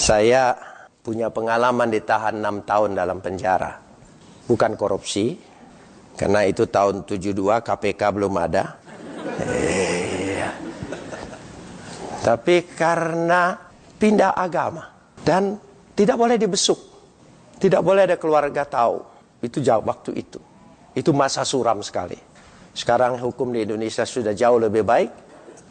Saya punya pengalaman ditahan 6 tahun dalam penjara. Bukan korupsi, karena itu tahun 72 KPK belum ada. Tapi karena pindah agama dan tidak boleh dibesuk, tidak boleh ada keluarga tahu. Itu jauh waktu itu. Itu masa suram sekali. Sekarang hukum di Indonesia sudah jauh lebih baik.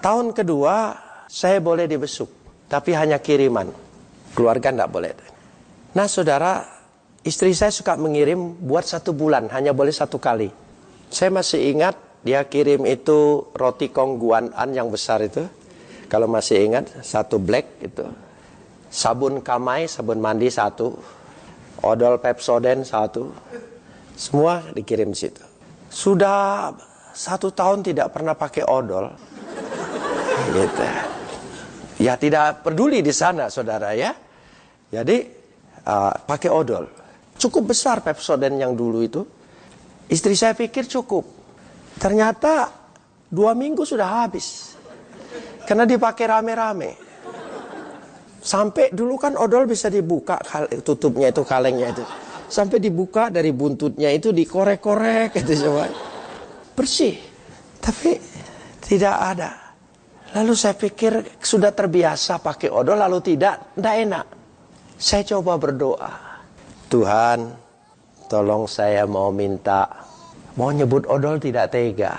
Tahun kedua saya boleh dibesuk, tapi hanya kiriman. Keluarga tidak boleh. Nah saudara, istri saya suka mengirim buat 1 bulan, hanya boleh 1 kali. Saya masih ingat dia kirim itu roti kong Guan-an yang besar itu. Kalau masih ingat, 1 black itu. Sabun Kamai, sabun mandi 1. Odol Pepsodent 1. Semua dikirim di situ. Sudah 1 tahun tidak pernah pakai odol. Gitu. Ya tidak peduli di sana saudara ya. Jadi pakai odol. Cukup besar Pepsodent yang dulu itu. Istri saya pikir cukup. Ternyata 2 minggu sudah habis. Karena dipakai rame-rame. Sampai dulu kan odol bisa dibuka tutupnya itu, kalengnya itu. Sampai dibuka dari buntutnya itu dikorek-korek gitu coba. Bersih. Tapi tidak ada. Lalu saya pikir sudah terbiasa pakai odol lalu tidak enak. Saya coba berdoa. Tuhan, tolong saya mau nyebut odol tidak tega.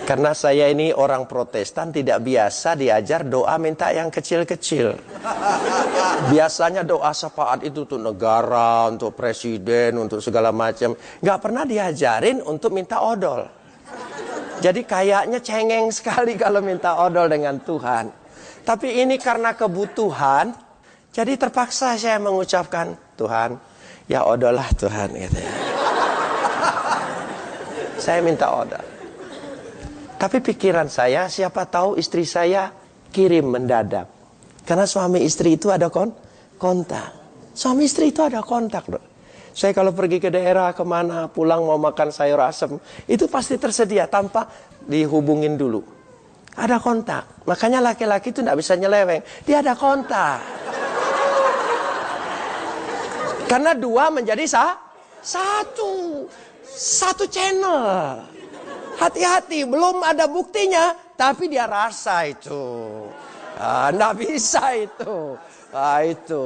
Karena saya ini orang Protestan tidak biasa diajar doa minta yang kecil-kecil. Biasanya doa syafaat itu untuk negara, untuk presiden, untuk segala macam. Nggak pernah diajarin untuk minta odol. Jadi kayaknya cengeng sekali kalau minta odol dengan Tuhan. Tapi ini karena kebutuhan, jadi terpaksa saya mengucapkan, Tuhan, ya odol lah Tuhan. Gitu ya. Saya minta odol. Tapi pikiran saya, siapa tahu istri saya kirim mendadak. Karena suami istri itu ada kontak. Suami istri itu ada kontak loh. Saya kalau pergi ke daerah kemana, pulang mau makan sayur asem, itu pasti tersedia tanpa dihubungin dulu. Ada kontak. Makanya laki-laki itu tidak bisa nyeleweng. Dia ada kontak. Karena 2 menjadi satu channel. Hati-hati, belum ada buktinya, tapi dia rasa itu. Nggak bisa itu. Itu.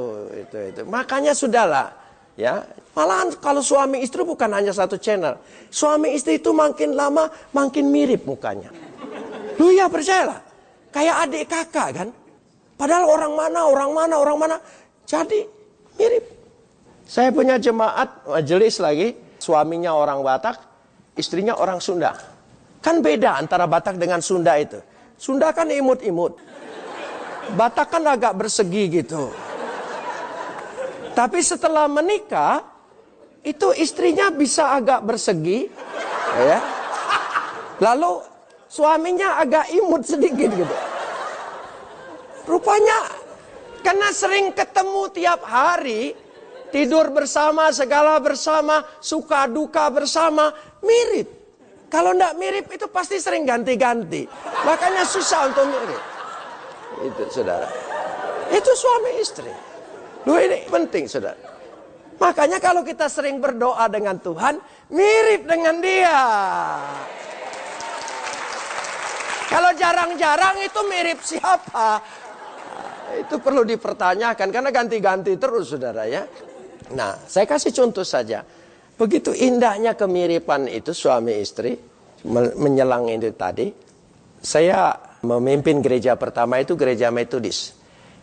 Makanya sudahlah. Ya, malahan kalau suami istri bukan hanya 1 channel. Suami istri itu makin lama makin mirip mukanya. Lu ya percayalah. Kayak adik kakak kan. Padahal orang mana. Jadi mirip. Saya punya jemaat majelis lagi. Suaminya orang Batak, istrinya orang Sunda. Kan beda antara Batak dengan Sunda itu. Sunda kan imut-imut. Batak kan agak bersegi gitu. Tapi setelah menikah, itu istrinya bisa agak bersegi. Ya. Lalu suaminya agak imut sedikit gitu. Rupanya, karena sering ketemu tiap hari, tidur bersama, segala bersama, suka duka bersama, mirip. Kalau enggak mirip itu pasti sering ganti-ganti. Makanya susah untuk mirip. Itu saudara. Itu suami istri. Loh ini penting saudara. Makanya kalau kita sering berdoa dengan Tuhan, mirip dengan dia. Kalau jarang-jarang itu mirip siapa? Itu perlu dipertanyakan karena ganti-ganti terus saudara ya. Nah, saya kasih contoh saja. Begitu indahnya kemiripan itu suami istri menyelang itu tadi. Saya memimpin gereja pertama itu gereja Metodis.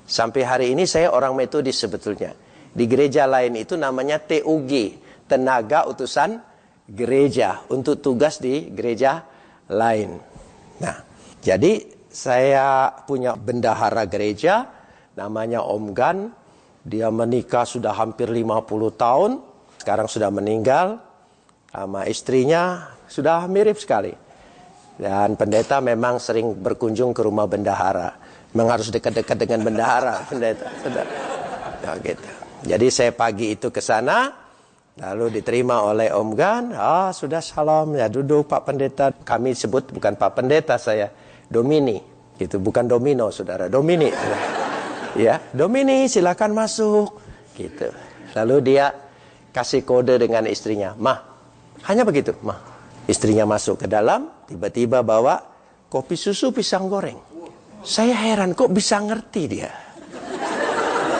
Sampai hari ini saya orang Metodis sebetulnya. Di gereja lain itu namanya TUG, Tenaga Utusan Gereja, untuk tugas di gereja lain. Nah, jadi saya punya bendahara gereja namanya Om Gan. Dia menikah sudah hampir 50 tahun. Sekarang sudah meninggal. Sama istrinya sudah mirip sekali. Dan pendeta memang sering berkunjung ke rumah bendahara. Memang harus dekat-dekat dengan bendahara, pendeta. Ya, gitu. Jadi saya pagi itu ke sana, lalu diterima oleh Om Gan. Sudah salam, ya duduk Pak Pendeta. Kami sebut bukan Pak Pendeta saya, Domini. Gitu, bukan domino, saudara. Domini. Ya, Domini silakan masuk. Gitu. Lalu dia kasih kode dengan istrinya. Mah, hanya begitu, mah. Istrinya masuk ke dalam, tiba-tiba bawa kopi susu pisang goreng. Saya heran, kok bisa ngerti dia?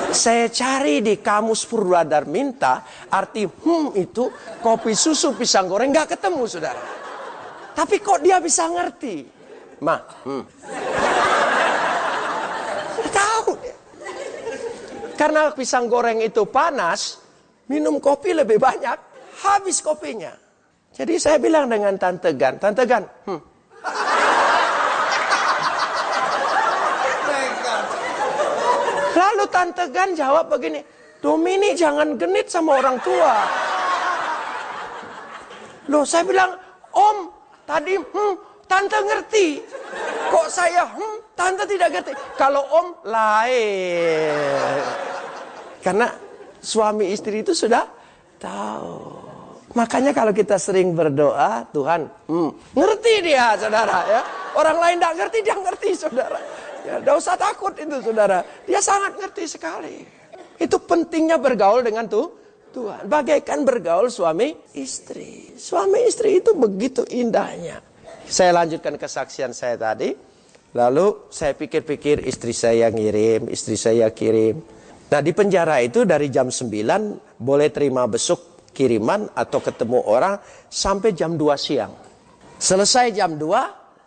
Saya cari di kamus Purwadarminta, arti itu kopi susu pisang goreng, nggak ketemu, saudara. Tapi kok dia bisa ngerti? Mah, tahu dia. Karena pisang goreng itu panas, minum kopi lebih banyak, habis kopinya. Jadi saya bilang dengan Tante Gan, Lalu Tante Gan jawab begini, Domini jangan genit sama orang tua. Loh, saya bilang, Om, tadi Tante ngerti. Kok saya Tante tidak ngerti. Kalau Om lain. Karena suami istri itu sudah tahu. Makanya kalau kita sering berdoa, Tuhan ngerti dia, saudara. Ya. Orang lain tidak ngerti, dia ngerti, saudara. Ya, tidak usah takut itu, saudara. Dia sangat ngerti sekali. Itu pentingnya bergaul dengan Tuhan. Bagaikan bergaul suami istri. Suami istri itu begitu indahnya. Saya lanjutkan kesaksian saya tadi. Lalu saya pikir-pikir, istri saya ngirim, istri saya kirim. Nah, di penjara itu dari jam 9 boleh terima besuk kiriman atau ketemu orang sampai jam 2 siang. Selesai jam 2,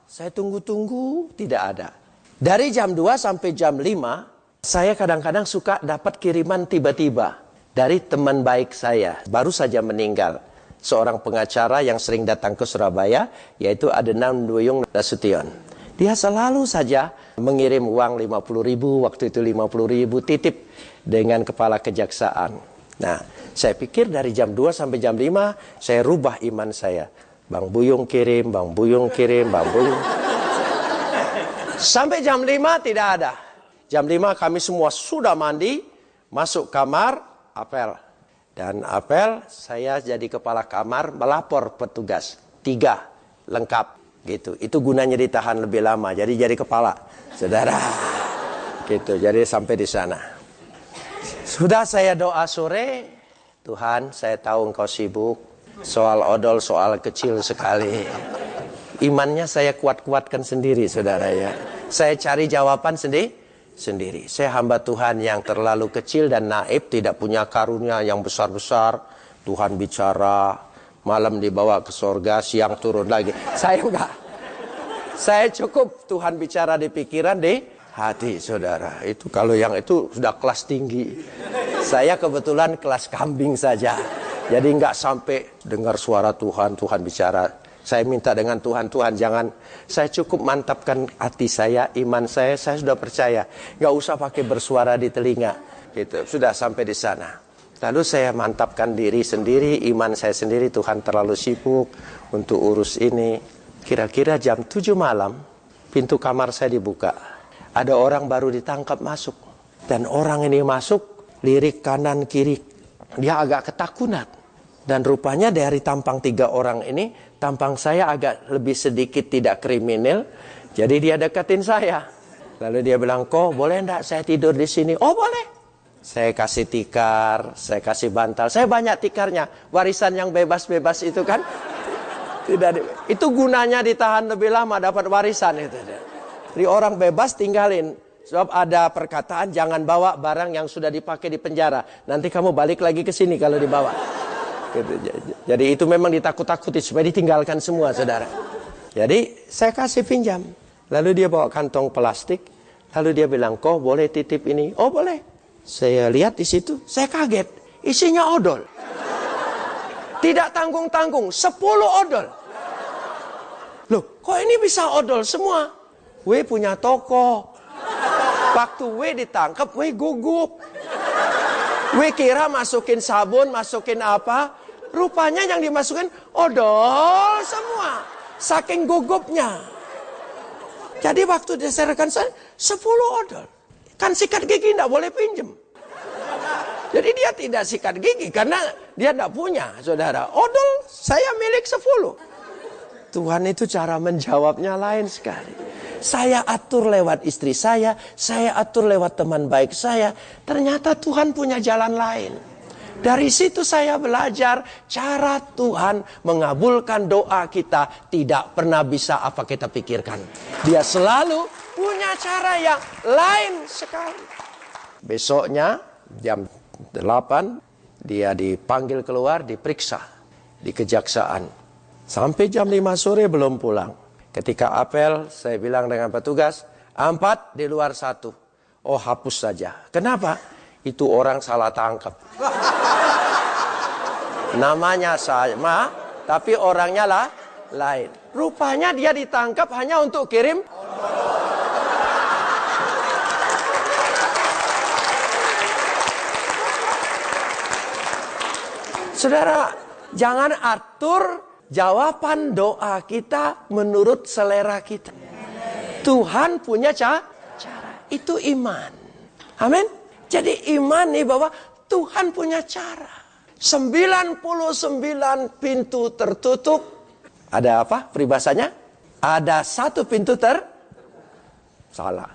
saya tunggu-tunggu, tidak ada. Dari jam 2 sampai jam 5, saya kadang-kadang suka dapat kiriman tiba-tiba dari teman baik saya, baru saja meninggal. Seorang pengacara yang sering datang ke Surabaya, yaitu Adenan Duyung Nasution. Dia selalu saja mengirim uang 50.000, waktu itu 50.000 titip dengan kepala kejaksaan. Nah, saya pikir dari jam 2 sampai jam 5, saya rubah iman saya. Bang Buyung kirim, Bang Buyung kirim, Bang Buyung. Sampai jam 5 tidak ada. Jam 5 kami semua sudah mandi, masuk kamar, apel. Dan apel, saya jadi kepala kamar melapor petugas. 3, lengkap. Gitu. Itu gunanya ditahan lebih lama. Jadi kepala, saudara. Gitu. Jadi sampai di sana. Sudah saya doa sore, Tuhan, saya tahu Engkau sibuk. Soal odol, soal kecil sekali. Imannya saya kuat-kuatkan sendiri, saudara ya. Saya cari jawaban sendiri. Saya hamba Tuhan yang terlalu kecil dan naib, tidak punya karunia yang besar-besar. Tuhan bicara, malam dibawa ke sorga, siang turun lagi. Saya enggak. Saya cukup Tuhan bicara di pikiran, di hati, saudara. Itu kalau yang itu sudah kelas tinggi. Saya kebetulan kelas kambing saja. Jadi enggak sampai dengar suara Tuhan, Tuhan bicara. Saya minta dengan Tuhan, jangan. Saya cukup mantapkan hati saya, iman saya sudah percaya. Enggak usah pakai bersuara di telinga. Gitu. Sudah sampai di sana. Lalu saya mantapkan diri sendiri, iman saya sendiri, Tuhan terlalu sibuk untuk urus ini. Kira-kira jam 7 malam, pintu kamar saya dibuka. Ada orang baru ditangkap masuk. Dan orang ini masuk, lirik kanan kiri. Dia agak ketakutan. Dan rupanya dari tampang 3 orang ini, tampang saya agak lebih sedikit tidak kriminal. Jadi dia deketin saya. Lalu dia bilang, kok boleh enggak saya tidur di sini? Oh boleh. Saya kasih tikar, saya kasih bantal. Saya banyak tikarnya. Warisan yang bebas-bebas itu kan. Itu gunanya ditahan lebih lama dapat warisan itu. Jadi orang bebas tinggalin. Sebab ada perkataan jangan bawa barang yang sudah dipakai di penjara. Nanti kamu balik lagi ke sini kalau dibawa. Gitu. Jadi itu memang ditakut-takuti supaya ditinggalkan semua, saudara. Jadi saya kasih pinjam. Lalu dia bawa kantong plastik. Lalu dia bilang, kok boleh titip ini? Oh boleh. Saya lihat di situ, saya kaget. Isinya odol. Tidak tanggung-tanggung, 10 odol. Loh, kok ini bisa odol semua? W punya toko. Waktu W ditangkap, W gugup. W kira masukin sabun, masukin apa. Rupanya yang dimasukin odol semua. Saking gugupnya. Jadi waktu diserahkan saya, 10 odol. Kan sikat gigi tidak boleh pinjem. Jadi dia tidak sikat gigi karena dia tidak punya, saudara. Odol saya milik 10. Tuhan itu cara menjawabnya lain sekali. Saya atur lewat istri saya atur lewat teman baik saya. Ternyata Tuhan punya jalan lain. Dari situ saya belajar cara Tuhan mengabulkan doa kita tidak pernah bisa apa kita pikirkan. Dia selalu punya cara yang lain sekali. Besoknya jam 8 dia dipanggil keluar, diperiksa di kejaksaan. Sampai jam 5 sore belum pulang. Ketika apel saya bilang dengan petugas, 4 di luar 1. Oh, hapus saja. Kenapa? Itu orang salah tangkap. Namanya sama, tapi orangnya lah lain. Rupanya dia ditangkap hanya untuk kirim. Saudara, jangan atur jawaban doa kita menurut selera kita. Tuhan punya cara. Itu iman. Amin. Jadi iman nih bahwa Tuhan punya cara. 99 pintu tertutup. Ada apa peribahasanya? Ada 1 pintu salah.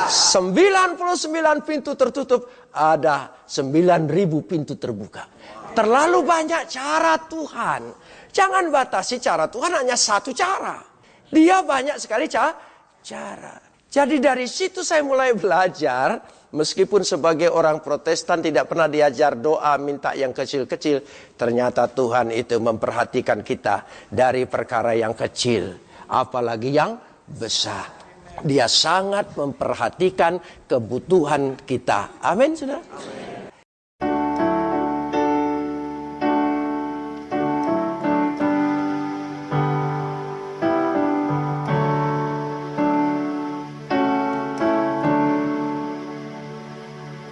99 pintu tertutup. Ada 9.000 pintu terbuka. Terlalu banyak cara Tuhan. Jangan batasi cara Tuhan hanya 1 cara. Dia banyak sekali cara. Jadi dari situ saya mulai belajar, meskipun sebagai orang Protestan tidak pernah diajar doa minta yang kecil-kecil, ternyata Tuhan itu memperhatikan kita dari perkara yang kecil, apalagi yang besar. Dia sangat memperhatikan kebutuhan kita. Amin, saudara.